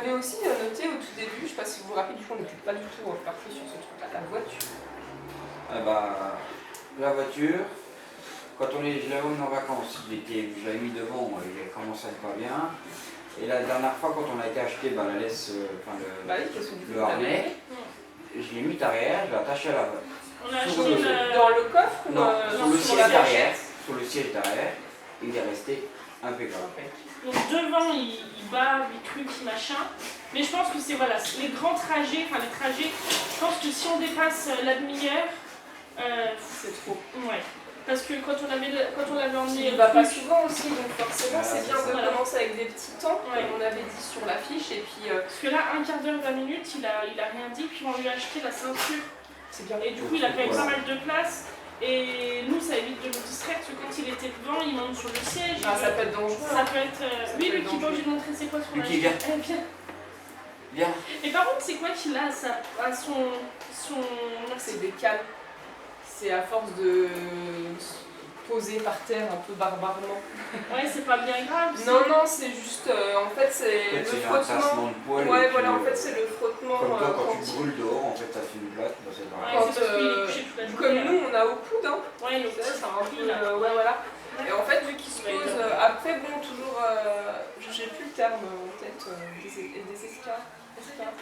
avait aussi noté au tout début, je sais pas si vous vous rappelez, du coup on n'était pas du tout parti sur ce truc-là, la voiture. La voiture, quand je l'avais emmené en vacances, je l'avais mis devant, il a commencé à être pas bien. Et la dernière fois, quand on a été acheter la laisse, le harnais, je l'ai mis derrière, je l'ai attaché à la voiture. On a acheté dans le coffre ou non, sur le siège derrière. Sur le siège derrière, il est resté impeccable. Donc devant, il bat, il truc, machin. Mais je pense que c'est voilà, les grands trajets, je pense que si on dépasse la demi-heure, c'est trop. Ouais. Parce que quand on l'avait emmené. Il va pas souvent aussi, donc forcément c'est bien de commencer avec des petits temps, comme on avait dit sur l'affiche. Et puis, parce que là, un quart d'heure, 20 minutes, il a rien dit, puis on lui a acheté la ceinture. C'est bien. Et du coup, il a quand même pas mal de place. Et nous, ça évite de nous distraire, parce que quand il était devant, il monte sur le siège. Ah, ça peut être dangereux. Ça peut être. Oui, lui qui doit lui montrer c'est quoi son Lucky, viens. Viens. Et par contre, c'est quoi qu'il a à son. C'est des cales. C'est à force de poser par terre un peu barbarement. Ouais, c'est pas bien grave. Non, c'est juste. En fait, c'est le frottement. De poil ouais, voilà, en fait, c'est le frottement. Comme toi, quand tu brûles dehors, en fait, ça fait une plaque. C'est pareil. Ouais, c'est parce qu'il est couché toute la journée. Comme nous, on a au coude, hein. Ouais, donc c'est un peu. Ouais, voilà. Et en fait, vu qu'il se pose. Après, bon, toujours. J'ai plus le terme en tête. Des escarres.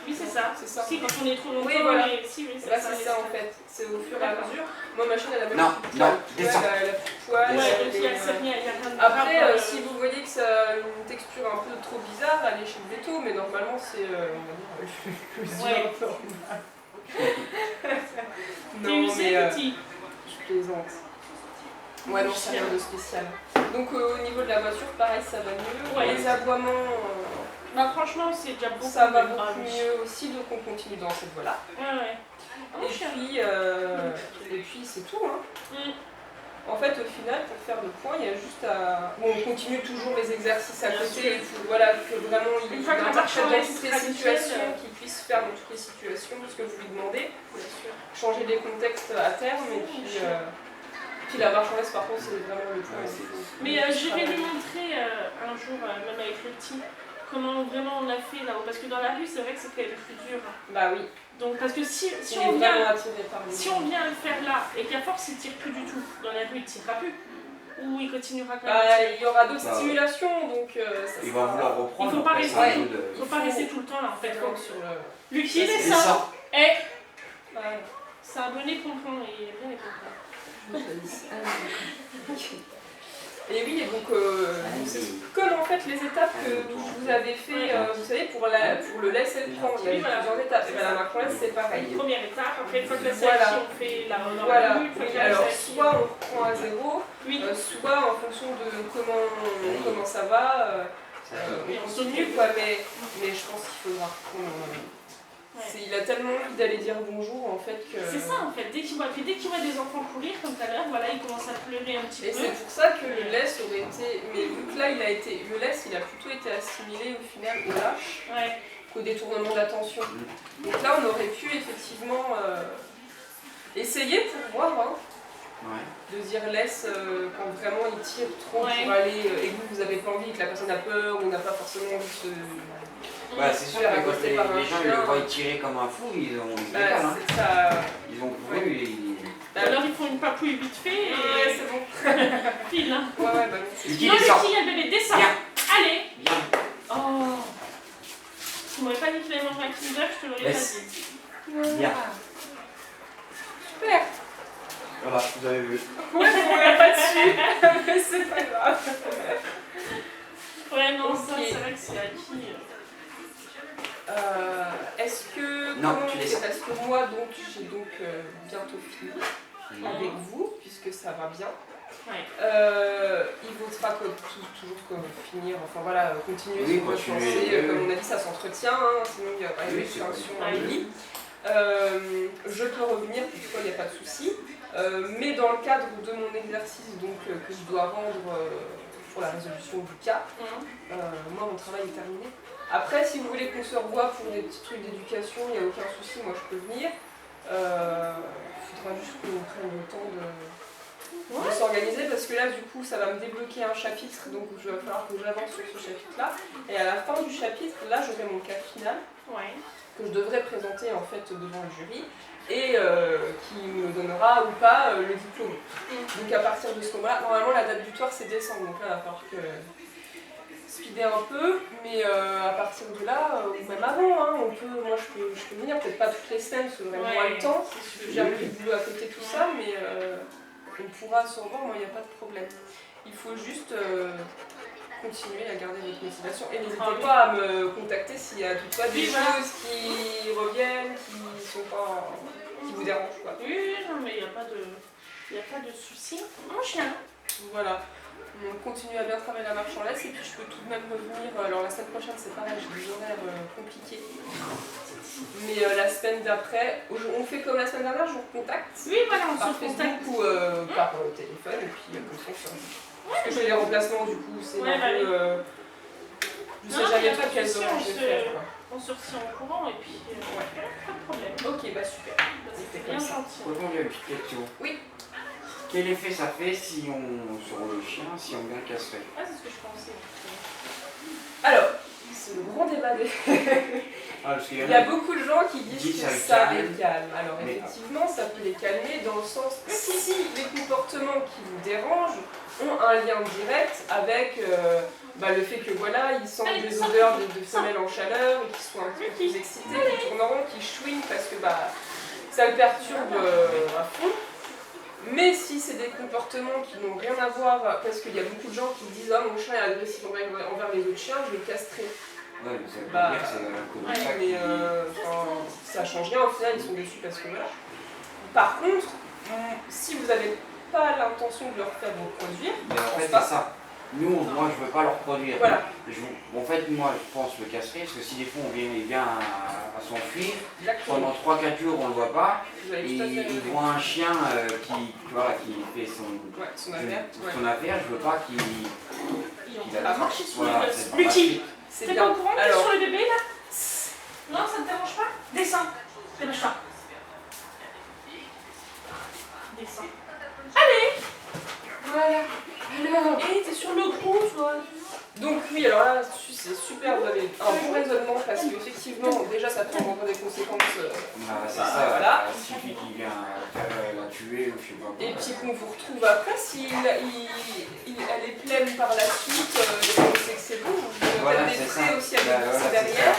Oui, c'est ça. C'est ça. Si, quand on est trop longtemps, oui, voilà. Si, oui, c'est là, ça. c'est ça en fait. C'est au fur et à mesure. Moi, ma chaîne, elle a même Non, descends. Elle a plus de poils. Ouais, donc il y a rien de après, si vous voyez que ça a une texture un peu trop bizarre, allez chez le veto, mais normalement, c'est. On va dire. Non, mais. Je plaisante. Ouais, non, c'est rien de spécial. Donc, au niveau de la voiture, pareil, ça va mieux. Ouais. Les aboiements. Bah franchement c'est déjà beaucoup. Ça va beaucoup mieux aussi, donc on continue dans cette voie-là. Ouais. Et puis c'est tout. Hein. En fait, au final, pour faire le point, il y a juste à... Bon, on continue toujours les exercices à côté, voilà, que vraiment il interprète dans toutes les situations, qu'il puisse faire dans toutes les situations, ce que vous lui demandez. Changer les contextes à terme, et puis la marche en laisse, par contre, c'est vraiment le point. Mais je vais lui montrer un jour, même avec le petit, comment vraiment on l'a fait là-haut. Parce que dans la rue, c'est vrai que c'est quand même plus dur. Bah oui. Donc, parce que si on vient le faire là, et qu'à force il ne tire plus du tout, dans la rue il ne tirera plus. Ou il continuera quand même. Il y aura d'autres stimulations, donc ça il va vouloir reprendre. Il ne faut pas rester tout le temps là en fait. Lucky, il est ça. C'est un bonnet pompon et il aime bien les pompons. Et oui, et donc colle en fait les étapes que vous avez fait, vous savez, pour le laisse et le prendre. Il y a plusieurs étapes. Et bien la marque laisse, c'est pareil. Première étape, après une fois que la sélection on fait la rue. Alors soit on reprend à zéro, soit en fonction de comment ça va, on continue quoi, mais je pense qu'il faudra reprendre. Il a tellement envie d'aller dire bonjour en fait que... C'est ça en fait, dès qu'il voit des enfants courir comme tout à l'heure, voilà, il commence à pleurer un petit peu. Et c'est pour ça que le laisse aurait été... Mais vu que là le laisse il a plutôt été assimilé au final au lâche qu'au détournement d'attention. Donc là on aurait pu effectivement essayer pour voir, de dire laisse quand vraiment il tire trop pour aller... et que vous avez pas envie, que la personne a peur ou n'a pas forcément envie de se... c'est sûr que quand les gens ils le voient tirer comme un fou, ils ont ils ont couru. Alors ils font une papouille vite fait et c'est bon. File. Lucky, non, Lucky, il y a le bébé, descend. Allez. Viens. Oh. Tu m'aurais pas dit qu'il allait manger un Kinder, je te l'aurais pas dit. Viens. Super. Voilà, vous avez vu. Ouais, on regarde pas dessus, mais c'est pas grave. Ouais, non, ça, c'est vrai que c'est acquis. Est-ce que... Non, tu laisses. Parce que moi, j'ai bientôt fini avec vous, puisque ça va bien. Il vaudra toujours finir, enfin voilà, continuer sur votre lancée. Comme on a dit, ça s'entretient, sinon il y a pas une extinction en ligne. Je peux revenir, toutefois il n'y a pas de souci. Mais dans le cadre de mon exercice que je dois rendre pour la résolution du cas, moi mon travail est terminé. Après, si vous voulez qu'on se revoie pour des petits trucs d'éducation, il n'y a aucun souci, moi je peux venir. Il faudra juste qu'on prenne le temps de s'organiser parce que là du coup ça va me débloquer un chapitre, donc il va falloir que j'avance sur ce chapitre-là. Et à la fin du chapitre, là j'aurai mon cas final que je devrais présenter en fait devant le jury et qui me donnera ou pas le diplôme. Donc à partir de ce moment-là, normalement la date butoir c'est décembre, donc là il va falloir que speeder un peu, mais à partir de là, ou même avant, hein, moi je peux venir, peut-être pas toutes les semaines, parce que j'aurai moins le temps, j'ai un peu de boulot à côté, tout ça, mais on pourra se revoir, moi il n'y a pas de problème. Il faut juste continuer à garder votre motivation et n'hésitez pas à me contacter s'il y a toutefois des choses qui reviennent, qui vous dérangent. Quoi. Oui, non, mais il n'y a pas de souci. Mon chien. Voilà. On continue à bien travailler la marche en laisse et puis je peux tout de même revenir. Alors la semaine prochaine c'est pareil, j'ai des horaires compliqués. Mais la semaine d'après, on fait comme la semaine dernière, je vous recontacte. Oui, voilà, on par se Facebook contacte. ou par téléphone et puis comme ça. Parce que je fais les remplacements du coup, c'est un peu. Je sais jamais trop quels horaires je vais faire. On se retient au courant et puis pas de problème. Ok, bah super. C'était bien gentil. Pourtant, j'ai une petite question. Oui. Quel effet ça fait si on, sur le chien si on vient le castrer? Ah, c'est ce que je pensais. Alors, c'est le grand débat des... Il y a beaucoup de gens qui disent que ça les calme. Alors effectivement, ça peut les calmer dans le sens que si les comportements qui vous dérangent ont un lien direct avec le fait que voilà, ils sentent des odeurs de femelles en chaleur, et qu'ils soient un petit peu plus excités, qu'ils tournent en rond, qu'ils chouinent parce que ça le perturbe à fond. Mais si c'est des comportements qui n'ont rien à voir, parce qu'il y a beaucoup de gens qui disent « Ah, mon chien est agressif envers les autres chiens, je vais le castrer ». Ouais, mais ça veut dire que c'est mais ça change rien, au final ils sont déçus parce que voilà. Par contre, si vous n'avez pas l'intention de leur faire reproduire, mais en fait c'est ça. Moi je veux pas leur reproduire. Voilà. En fait moi je pense le castrer, parce que si des fois il vient à s'enfuir, pendant 3-4 jours on le voit pas, et il voit un chien qui fait son affaire, je veux pas qu'il a marché sur voilà, les fesses. Lucky, t'es pas au courant que sur le bébé là? Non, ça ne te dérange pas? Descends, dépêche pas. Descends. Allez! Voilà. Alors, et t'es sur le gros, toi. Donc oui, alors là, c'est super, vous avez un bon raisonnement parce qu'effectivement, déjà ça peut avoir des conséquences. C'est ça, voilà. Il suffit qu'il vienne la tuer ou je sais pas quoi. Et puis qu'on vous retrouve après, si elle est pleine par la suite, on sait que c'est bon, vous pouvez peut-être des traits aussi avec ça derrière.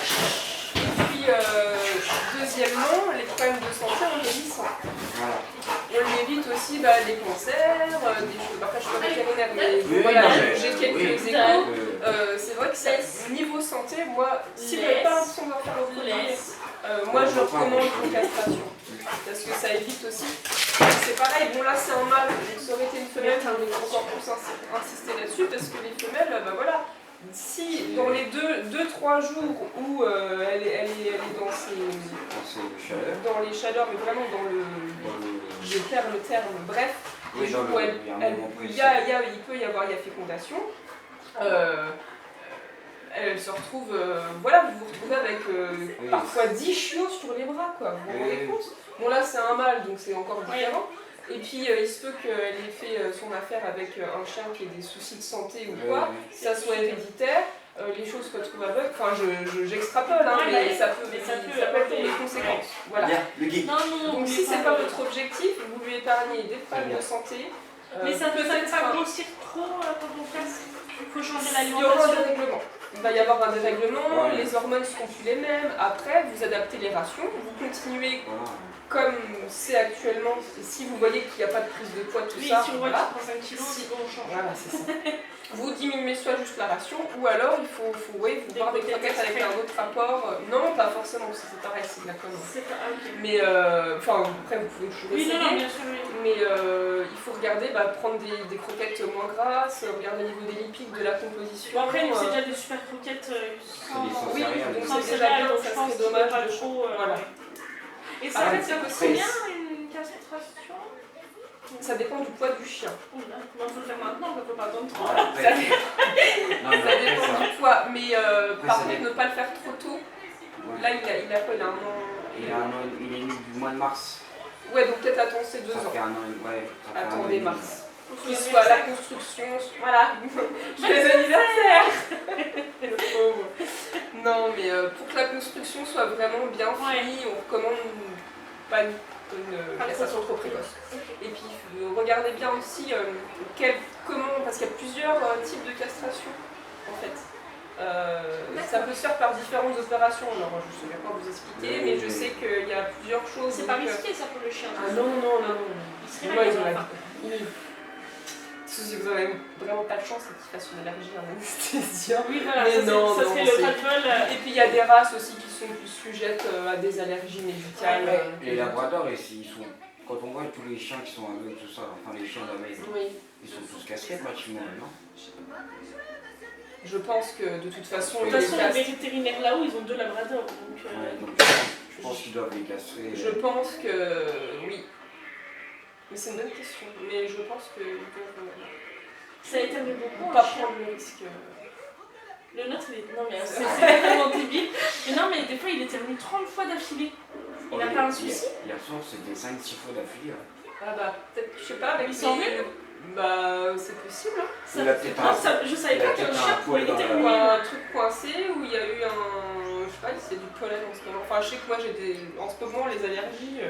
Et puis, deuxièmement, les problèmes de santé, on les évite. On évite aussi des cancers, des choses. Après, je suis pas vétérinaire, mais voilà, j'ai quelques échos. C'est vrai que niveau santé, moi, si vous n'avez pas l'impression d'en faire reproduire, moi je recommande une castration. Parce que ça évite aussi. C'est pareil, bon là c'est un mâle, donc ça aurait été une femelle, on va encore plus insister là-dessus, parce que les femelles, voilà. Si dans les 2-3 jours où elle est dans les chaleurs, mais vraiment dans le. Je perds le terme, bref, les jours où il peut y avoir fécondation, elle se retrouve. Voilà, vous vous retrouvez avec parfois 10 chiots sur les bras, quoi. Vous vous rendez compte? Bon, là c'est un mâle, donc c'est encore différent. Et puis il se peut qu'elle ait fait son affaire avec un chien qui ait des soucis de santé ou quoi, ça soit héréditaire, les choses se retrouvent aveugles, enfin j'extrapole, hein, mais ça peut être des conséquences. Voilà. Donc si c'est pas votre objectif, vous lui épargnez des problèmes de santé. Mais ça peut pas grossir trop quand on casse. Il faut changer l'alimentation. Il y aura un dérèglement. Il va y avoir un dérèglement, les hormones seront plus les mêmes. Après, vous adaptez les rations, vous continuez comme c'est actuellement. Si vous voyez qu'il n'y a pas de prise de poids, tout ça, si on voit qu'il prend 5 kilos, on change. Voilà, c'est ça. Vous diminuez soit juste la ration, ou alors il faut vous boire des croquettes avec un autre apport. Non, pas forcément, c'est pareil, c'est de la connerie. Mais après vous pouvez toujours essayer. Bien sûr, mais il faut regarder, prendre des croquettes moins grasses, regarder au niveau des lipides, de la composition. Bon, après, c'est déjà des super croquettes oui, donc c'est déjà bien, ça serait dommage de trop. Voilà. Et ça fait aussi bien une castration? Ça dépend du poids du chien. Il faut le faire maintenant, il ne faut pas attendre trop. Ça dépend du poids, mais par contre ne pas le faire trop tôt. Là il a quoi? Il a un an. Il est né du mois de mars. Ouais, donc peut-être attendre ces 2 ans. Ça fait un an, Attendez mars. Qu'il soit la construction, voilà, les anniversaires. Le pauvre. Non, mais pour que la construction soit vraiment bien finie, on recommande pas une castration trop précoce. Et puis regardez bien aussi comment, parce qu'il y a plusieurs types de castration en fait. Ça peut se faire par différentes opérations, alors je ne saurais pas vous expliquer, mais je sais qu'il y a plusieurs choses. C'est pas risqué ça pour le chien. Ah non, non, non. Moi, ils ont la vie. Si vous avez vraiment pas de chance, c'est qu'ils fassent une allergie à l'anesthésia. Oui, voilà, mais ça, non, ça serait le ras-le-bol. Et puis il y a des races aussi qui sont plus sujettes à des allergies médicales. Les labradors, ils sont. Quand on voit tous les chiens qui sont aveugles, tout ça, enfin les chiens d'aveugles, ils sont tous casqués pratiquement, non? Je pense que de toute façon, les vétérinaires là-haut, ils ont 2 labradors. Donc, je pense qu'ils doivent les castrer. Je pense que oui. Mais c'est une bonne question. Mais je pense qu'ils doivent. Ça éternue beaucoup. Pas prendre le risque. Le nôtre, il est. Non, mais c'est vraiment débile. Mais non, mais des fois, il éternue 30 fois d'affilée. Il n'a pas un souci. Hier soir, c'était 5-6 fois d'affilée. Ah bah, peut-être, je sais pas, avec ils sont nuls. Bah, c'est possible. Il a peut-être un. Je savais pas qu'un chien pouvait éternuer. Un truc coincé où il y a eu un. Je sais pas, il y a du pollen en ce moment. Enfin, je sais que moi, j'ai des. En ce moment, les allergies.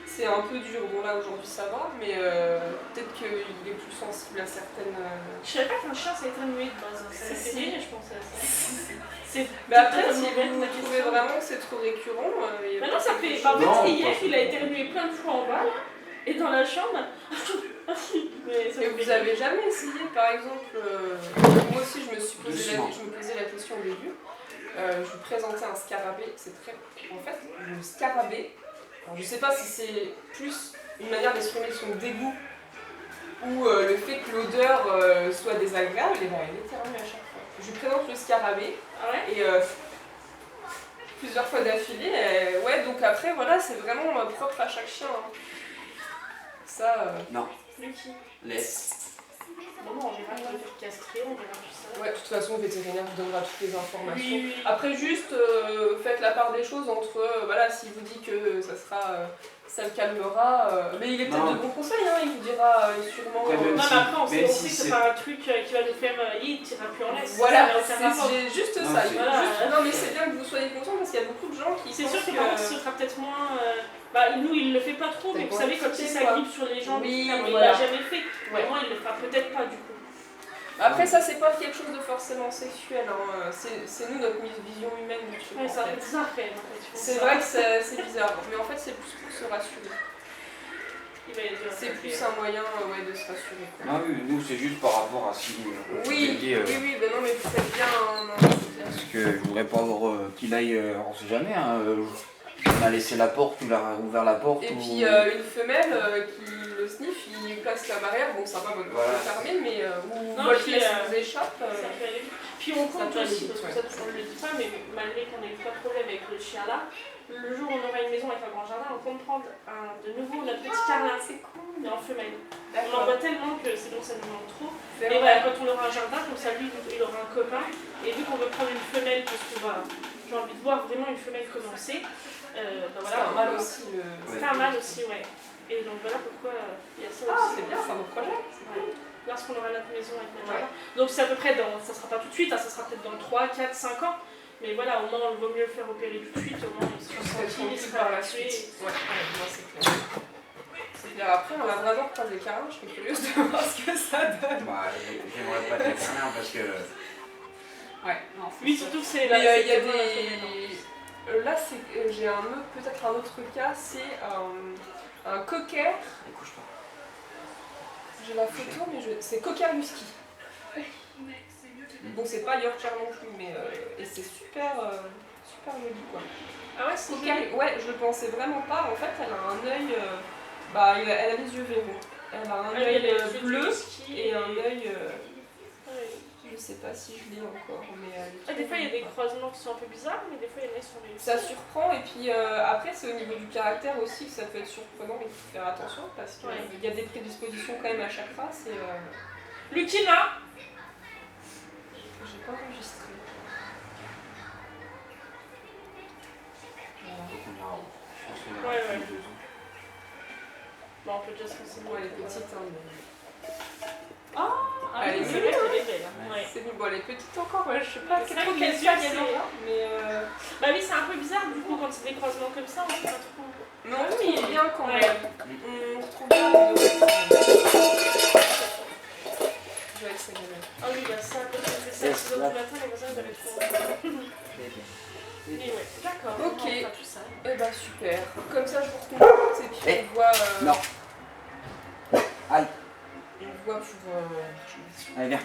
C'est un peu dur, bon là aujourd'hui ça va, mais peut-être qu'il est plus sensible à certaines... Je savais pas qu'un chien ça éternué de base, ça fait rire, je pensais à ça. Mais après, si vous trouvez vraiment que c'est trop récurrent... Maintenant ça fait... En fait, hier il a éternué plein de fois en bas, et dans la chambre... Et vous avez jamais essayé, par exemple... moi aussi je me posais la question au début, je vous présentais un scarabée, c'est très... En fait, le scarabée... Alors, je ne sais pas si c'est plus une manière d'exprimer son dégoût ou le fait que l'odeur soit désagréable, et ben il éternue à chaque fois. Je lui présente le scarabée et plusieurs fois d'affilée. Ouais, donc après, voilà, c'est vraiment propre à chaque chien. Hein. Ça. Non. Lucky. Laisse. Bon, on verra le faire castrer, on verra tout ça. Ouais, de toute façon, le vétérinaire vous donnera toutes les informations. Oui. Après, juste faites la part des choses entre, voilà, s'il vous dit que ça sera, ça le calmera, mais il est peut-être de bons conseils, hein, il vous dira sûrement. Non, mais après, on sait que c'est pas un truc qui va nous faire, il tirera plus en laisse. Voilà, c'est juste ça. Voilà. Non, mais c'est bien que vous soyez conscient parce qu'il y a beaucoup de gens qui. C'est sûr que par contre, ce sera peut-être moins. Nous, il le fait pas trop, mais vous savez, quand il s'agrippe sur les jambes, il l'a jamais fait. Vraiment, il le fera peut-être pas du coup. Après, ça, c'est pas quelque chose de forcément sexuel. Hein. C'est nous, notre vision humaine du truc. Ouais, ça fait bizarre quand même. C'est vrai que c'est bizarre, mais en fait, c'est plus pour se rassurer. C'est plus un moyen de se rassurer. Quoi. Ah oui, nous, c'est juste par rapport à si. Oui, ben non, mais vous faites bien. Parce que je voudrais pas qu'il aille, on sait jamais. On a laissé la porte, on a ouvert la porte. Et puis une femelle qui le sniffe, il place la barrière, bon ça va, votre porte est fermée, mais votre laisse vous échappe. Puis on compte aussi, parce que ça on ne le dit pas, mais malgré qu'on ait pas de problème avec le chien là, le jour où on aura une maison avec un grand jardin, on compte prendre de nouveau notre petit carlin, c'est cool, mais en femelle. On en voit tellement que c'est bon, ça nous manque trop. Et voilà, quand on aura un jardin, comme ça lui il aura un copain, et vu qu'on veut prendre une femelle, parce que voilà, j'ai envie de voir vraiment une femelle commencer. C'est un mâle aussi. C'est un mâle aussi, ouais. Et donc voilà pourquoi il y a ça aussi. Ah, c'est bien, c'est un beau projet. Ouais. Lorsqu'on aura notre maison avec notre jardin. Donc c'est à peu près dans, ça sera pas tout de suite, ça sera peut-être dans 3, 4, 5 ans. Mais voilà, au moins il vaut mieux le faire opérer tout de suite, au moins il sera tranquille, il sera par la suite. Ouais, c'est clair. C'est clair. Après, on a vraiment croisé des carins, je suis curieuse de voir ce que ça donne. J'aimerais pas des carins parce que. Ouais, non, oui, surtout que c'est là. Il y a des. Là, j'ai peut-être un autre cas, c'est un cocker. J'ai la photo, mais c'est cocker husky. Bon, c'est pas Yorkshire non plus, mais et c'est super joli quoi. Ah ouais, c'est joli. Ouais, je le pensais vraiment pas. En fait, elle a un œil. Elle a les yeux verrons. Elle a un œil bleu et un œil. Je sais pas si je l'ai encore, mais... des fois il y a des croisements qui sont un peu bizarres, mais des fois il y en a qui sont réussis. Ça surprend, et puis après c'est au niveau du caractère aussi que ça peut être surprenant, mais il faut faire attention, parce qu'il y a des prédispositions quand même à chaque race, et... Lucina. J'ai pas enregistré. Voilà. Ouais. Bon, on peut déjà se renseigner. Ouais, elle est petite, hein, mais... Elle est c'est jolie, vrai hein. qu'elle est belle. Ouais. C'est bon, elle est petite encore, ouais, je sais pas C'est vrai trop que quelle les yeux, taille c'est- elle aura, mais Bah oui, c'est un peu bizarre du coup quand c'est des croisements comme ça, on sait pas trop. non, mais il est bien quand Ouais. même. On retrouve bien les deux. Je vais accélérer. Ah oui, bah ça, quand on fait ça à 6h du matin, les voisins ils avaient trop. Mais ouais, d'accord. Ok. On fera tout ça. Eh ben super. Comme ça, je vous recompte et puis on voit. Non. Aïe. On voit pour. Allez, viens.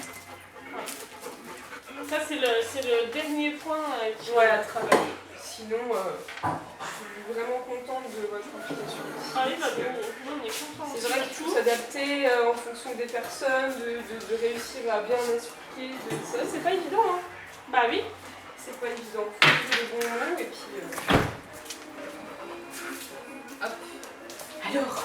Ça, c'est le dernier point qui Ouais, à travailler. Sinon, je suis vraiment contente de votre implication. Ah oui, bah nous on est contents. C'est vrai qu'il faut s'adapter en fonction des personnes, de réussir à bien expliquer. C'est vrai, c'est pas évident, hein. Bah oui. C'est pas évident. Faut trouver les bons mots et puis. Hop. Alors.